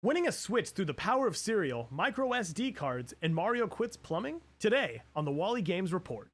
Winning a Switch through the power of cereal, micro SD cards, and Mario quits plumbing? Today on the WallyGames Report.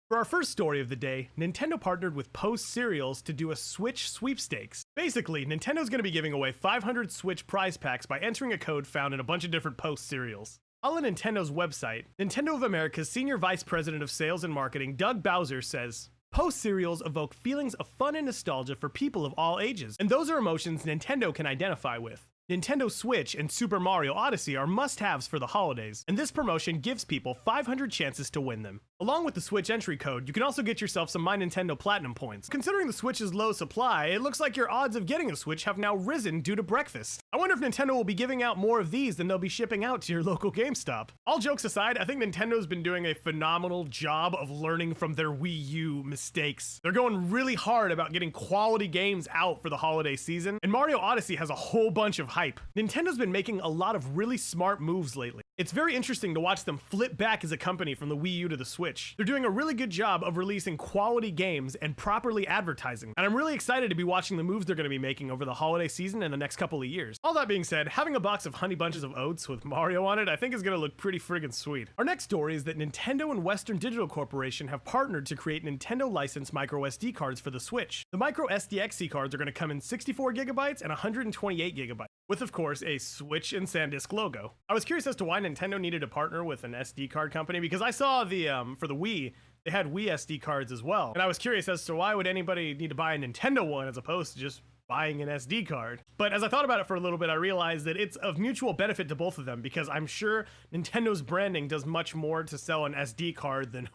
For our first story of the day, Nintendo partnered with Post Cereals to do a Switch Sweepstakes. Basically, Nintendo's going to be giving away 500 Switch prize packs by entering a code found in a bunch of different Post cereals. On Nintendo's website, Nintendo of America's Senior Vice President of Sales and Marketing, Doug Bowser, says, Post cereals evoke feelings of fun and nostalgia for people of all ages, and those are emotions Nintendo can identify with. Nintendo Switch and Super Mario Odyssey are must-haves for the holidays, and this promotion gives people 500 chances to win them. Along with the Switch entry code, you can also get yourself some My Nintendo Platinum points. Considering the Switch's low supply, it looks like your odds of getting a Switch have now risen due to breakfast. I wonder if Nintendo will be giving out more of these than they'll be shipping out to your local GameStop. All jokes aside, I think Nintendo's been doing a phenomenal job of learning from their Wii U mistakes. They're going really hard about getting quality games out for the holiday season, and Mario Odyssey has a whole bunch of hype. Nintendo's been making a lot of really smart moves lately. It's very interesting to watch them flip back as a company from the Wii U to the Switch. They're doing a really good job of releasing quality games and properly advertising, and I'm really excited to be watching the moves they're going to be making over the holiday season and the next couple of years. All that being said, having a box of Honey Bunches of Oats with Mario on it I think is going to look pretty friggin' sweet. Our next story is that Nintendo and Western Digital Corporation have partnered to create Nintendo licensed micro SD cards for the Switch. The micro SDXC cards are going to come in 64 gigabytes and 128 gigabytes, with of course a Switch and SanDisk logo. I was curious as to why Nintendo needed to partner with an SD card company, because I saw the for the Wii, they had Wii SD cards as well, and I was curious as to why would anybody need to buy a Nintendo one as opposed to just buying an SD card. But as I thought about it for a little bit, I realized that it's of mutual benefit to both of them, because I'm sure Nintendo's branding does much more to sell an SD card than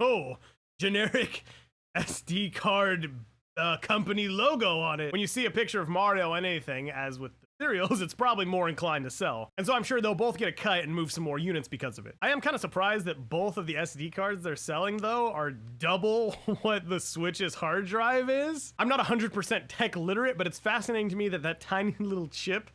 generic SD card company logo on it. When you see a picture of Mario on anything, as with the cereals, it's probably more inclined to sell. And so I'm sure they'll both get a cut and move some more units because of it. I am kind of surprised that both of the SD cards they're selling, though, are double what the Switch's hard drive is. I'm not 100% tech literate, but it's fascinating to me that that tiny little chip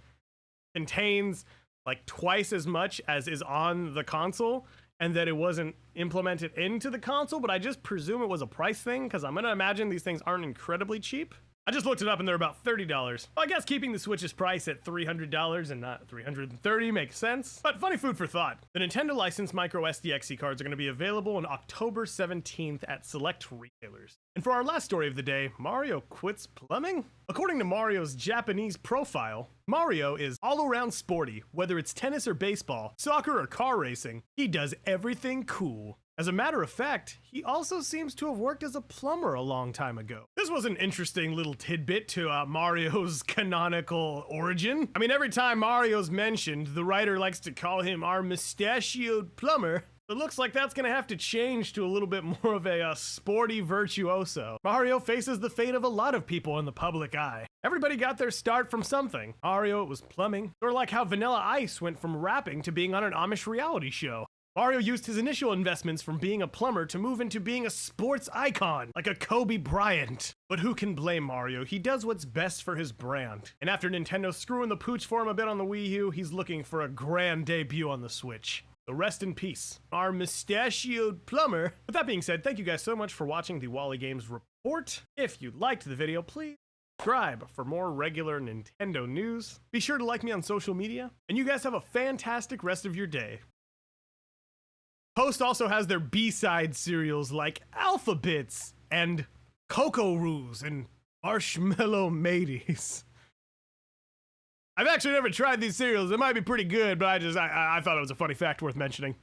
contains like twice as much as is on the console, and that it wasn't implemented into the console, but I just presume it was a price thing, because I'm gonna imagine these things aren't incredibly cheap. I just looked it up and they're about $30. Well, I guess keeping the Switch's price at $300 and not $330 makes sense, but funny food for thought. The Nintendo licensed micro SDXC cards are gonna be available on October 17th at select retailers. And for our last story of the day, Mario quits plumbing? According to Mario's Japanese profile, Mario is all-around sporty, whether it's tennis or baseball, soccer or car racing. He does everything cool. As a matter of fact, he also seems to have worked as a plumber a long time ago. This was an interesting little tidbit to Mario's canonical origin. I mean, every time Mario's mentioned, the writer likes to call him our mustachioed plumber. It looks like that's gonna have to change to a little bit more of a sporty virtuoso. Mario faces the fate of a lot of people in the public eye. Everybody got their start from something. Mario, it was plumbing. Or like how Vanilla Ice went from rapping to being on an Amish reality show. Mario used his initial investments from being a plumber to move into being a sports icon, like a Kobe Bryant. But who can blame Mario? He does what's best for his brand. And after Nintendo screwing the pooch for him a bit on the Wii U, he's looking for a grand debut on the Switch. So rest in peace, our mustachioed plumber. With that being said, thank you guys so much for watching the WallyGames Report. If you liked the video, please subscribe for more regular Nintendo news. Be sure to like me on social media, and you guys have a fantastic rest of your day. Post also has their B-side cereals like Alphabits and Cocoa Roos and Marshmallow Mateys. I've actually never tried these cereals. They might be pretty good, but I thought it was a funny fact worth mentioning.